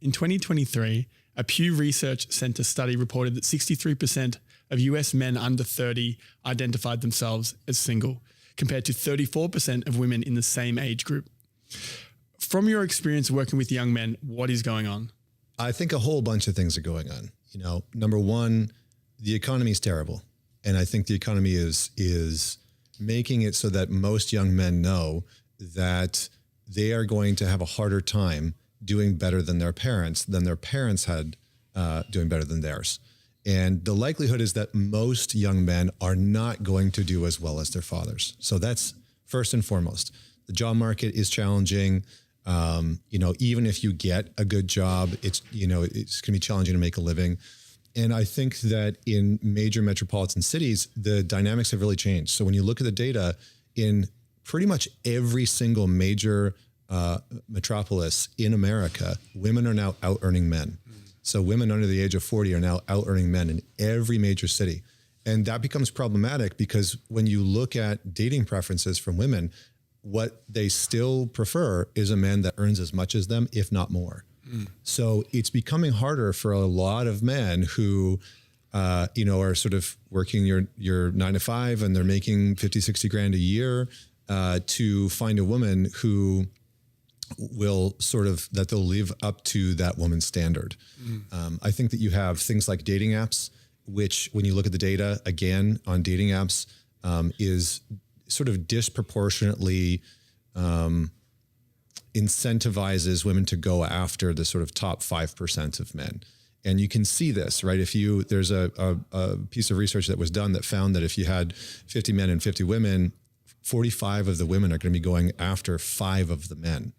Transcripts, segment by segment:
In 2023, a Pew Research Center study reported that 63% of US men under 30 identified themselves as single, compared to 34% of women in the same age group. From your experience working with young men, what is going on? I think a whole bunch of things are going on. Number one, the economy is terrible. And I think the economy is making it so that most young men know that they are going to have a harder time doing better than their parents had doing better than theirs. And the likelihood is that most young men are not going to do as well as their fathers. So that's first and foremost. The job market is challenging. Even if you get a good job, it's going to be challenging to make a living. And I think that in major metropolitan cities, the dynamics have really changed. So when you look at the data in pretty much every single major metropolis in America, women are now out-earning men. So women under the age of 40 are now out-earning men in every major city. And that becomes problematic because when you look at dating preferences from women, what they still prefer is a man that earns as much as them, if not more. So it's becoming harder for a lot of men who, are sort of working your 9 to 5 and they're making 50, 60 grand a year, to find a woman who will that they'll live up to that woman's standard. I think that you have things like dating apps, which when you look at the data again on dating apps, is sort of disproportionately, incentivizes women to go after the sort of top 5% of men. And you can see this, right? There's a piece of research that was done that found that if you had 50 men and 50 women, 45 of the women are going to be going after 5 of the men.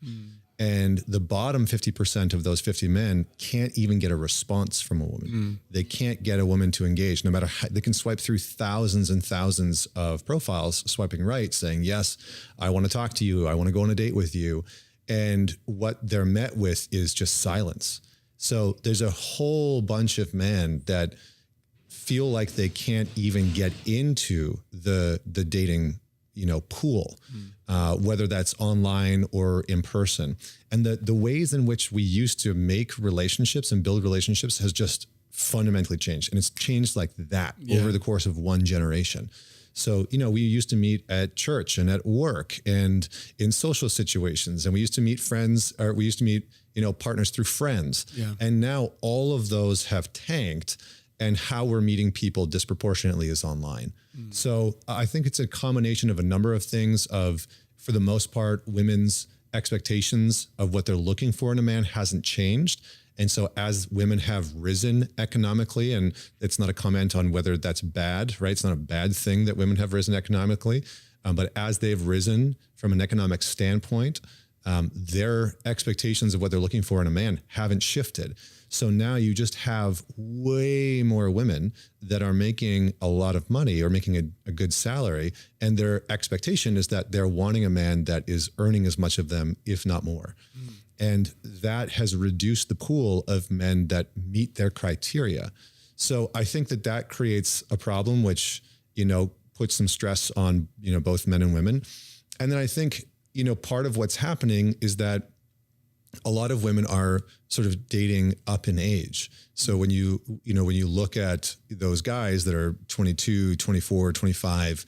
And the bottom 50% of those 50 men can't even get a response from a woman. They can't get a woman to engage, no matter how. They can swipe through thousands and thousands of profiles, swiping right, saying, yes, I want to talk to you. I want to go on a date with you. And what they're met with is just silence. So there's a whole bunch of men that feel like they can't even get into the dating pool, whether that's online or in person. And the ways in which we used to make relationships and build relationships has just fundamentally changed. And it's changed like that over the course of one generation. So, we used to meet at church and at work and in social situations, and we used to meet friends, or we used to meet, partners through friends. Yeah. And now all of those have tanked, and how we're meeting people disproportionately is online. So I think it's a combination of a number of things for the most part, women's expectations of what they're looking for in a man hasn't changed. And so as women have risen economically, and it's not a comment on whether that's bad, right? It's not a bad thing that women have risen economically, but as they've risen from an economic standpoint, their expectations of what they're looking for in a man haven't shifted. So now you just have way more women that are making a lot of money or making a good salary. And their expectation is that they're wanting a man that is earning as much of them, if not more. And that has reduced the pool of men that meet their criteria. So I think that creates a problem, which, puts some stress on, both men and women. And then I think, part of what's happening is that a lot of women are sort of dating up in age. So when you look at those guys that are 22, 24, 25,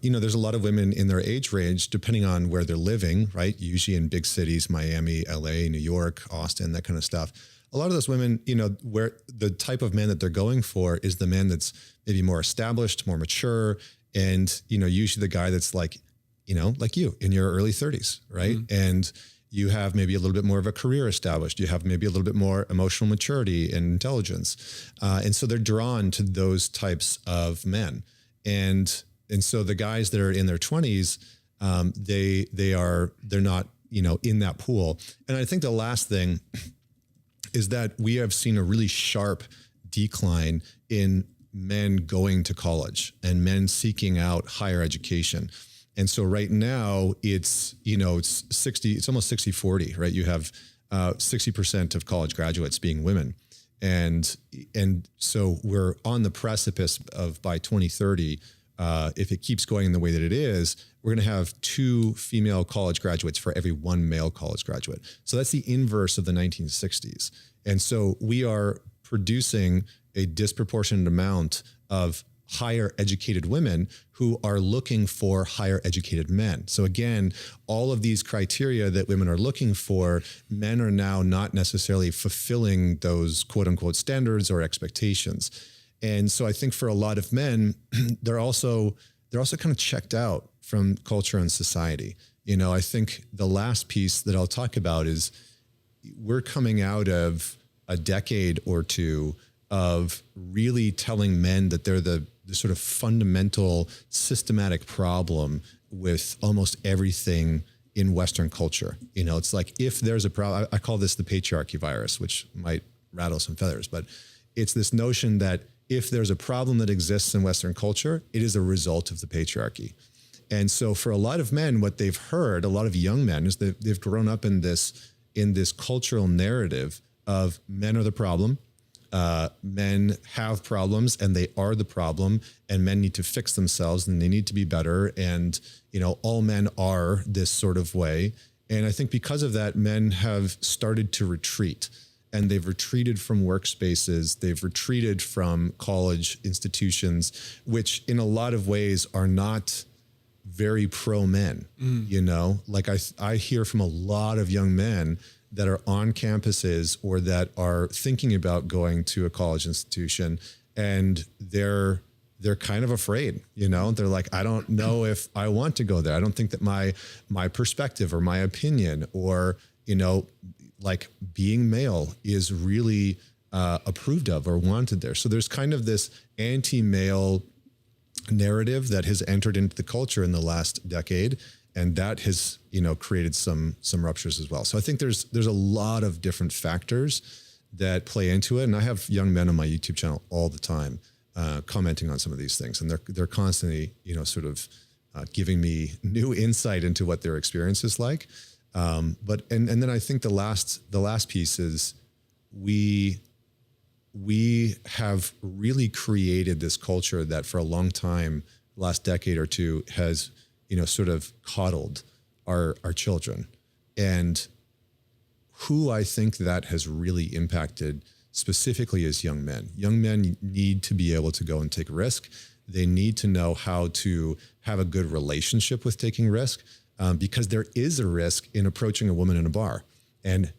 there's a lot of women in their age range, depending on where they're living, right? Usually in big cities, Miami, LA, New York, Austin, that kind of stuff. A lot of those women, where the type of man that they're going for is the man that's maybe more established, more mature. And, usually the guy that's like you in your early 30s, right? And you have maybe a little bit more of a career established. You have maybe a little bit more emotional maturity and intelligence. And so they're drawn to those types of men. And so the guys that are in their 20s, they're not, in that pool. And I think the last thing is that we have seen a really sharp decline in men going to college and men seeking out higher education. And so right now it's almost 60-40, right? You have 60% of college graduates being women. And so we're on the precipice of, by 2030, if it keeps going in the way that it is, we're going to have 2 female college graduates for every 1 male college graduate. So that's the inverse of the 1960s. And so we are producing a disproportionate amount of higher educated women who are looking for higher educated men. So again, all of these criteria that women are looking for, men are now not necessarily fulfilling those quote unquote standards or expectations. And so I think for a lot of men, they're also kind of checked out from culture and society. You know, I think the last piece that I'll talk about is we're coming out of a decade or two of really telling men that they're the sort of fundamental systematic problem with almost everything in Western culture. You know, it's like if there's a problem, I call this the patriarchy virus, which might rattle some feathers, but it's this notion that if there's a problem that exists in Western culture, it is a result of the patriarchy. And so for a lot of men, what they've heard, a lot of young men, is that they've grown up in this cultural narrative of men are the problem. Men have problems and they are the problem, and men need to fix themselves and they need to be better. And, you know, all men are this sort of way. And I think because of that, men have started to retreat, and they've retreated from workspaces. They've retreated from college institutions, which in a lot of ways are not very pro men. You know, like I hear from a lot of young men that are on campuses or that are thinking about going to a college institution, and they're kind of afraid, you know, they're like, I don't know if I want to go there. I don't think that my perspective or my opinion or, you know, like being male is really approved of or wanted there. So there's kind of this anti-male narrative that has entered into the culture in the last decade. And that has, you know, created some ruptures as well. So I think there's a lot of different factors that play into it. And I have young men on my YouTube channel all the time commenting on some of these things, and they're constantly, you know, sort of giving me new insight into what their experience is like. But then I think the last piece is we have really created this culture that for a long time, last decade or two, has, you know, sort of coddled our children. And who I think that has really impacted specifically is young men. Young men need to be able to go and take a risk. They need to know how to have a good relationship with taking risk, because there is a risk in approaching a woman in a bar and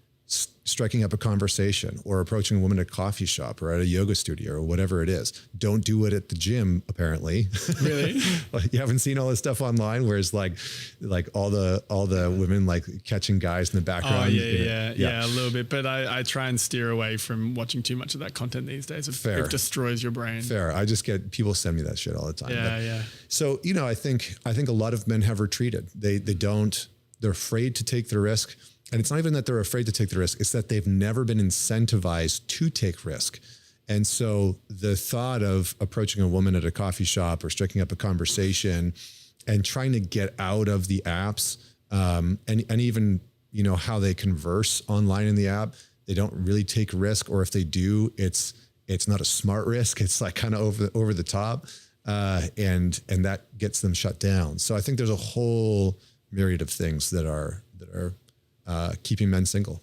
striking up a conversation, or approaching a woman at a coffee shop or at a yoga studio or whatever it is. Don't do it at the gym, apparently. Really? You haven't seen all this stuff online where it's like all the women like catching guys in the background. Oh yeah, a little bit. But I try and steer away from watching too much of that content these days. It destroys your brain. Fair. I just get people send me that shit all the time. Yeah. So, you know, I think a lot of men have retreated. They're afraid to take the risk. And it's not even that they're afraid to take the risk. It's that they've never been incentivized to take risk. And so the thought of approaching a woman at a coffee shop or striking up a conversation and trying to get out of the apps, and even, you know, how they converse online in the app, they don't really take risk. Or if they do, it's not a smart risk. It's like kind of over the top. And that gets them shut down. So I think there's a whole myriad of things that are keeping men single.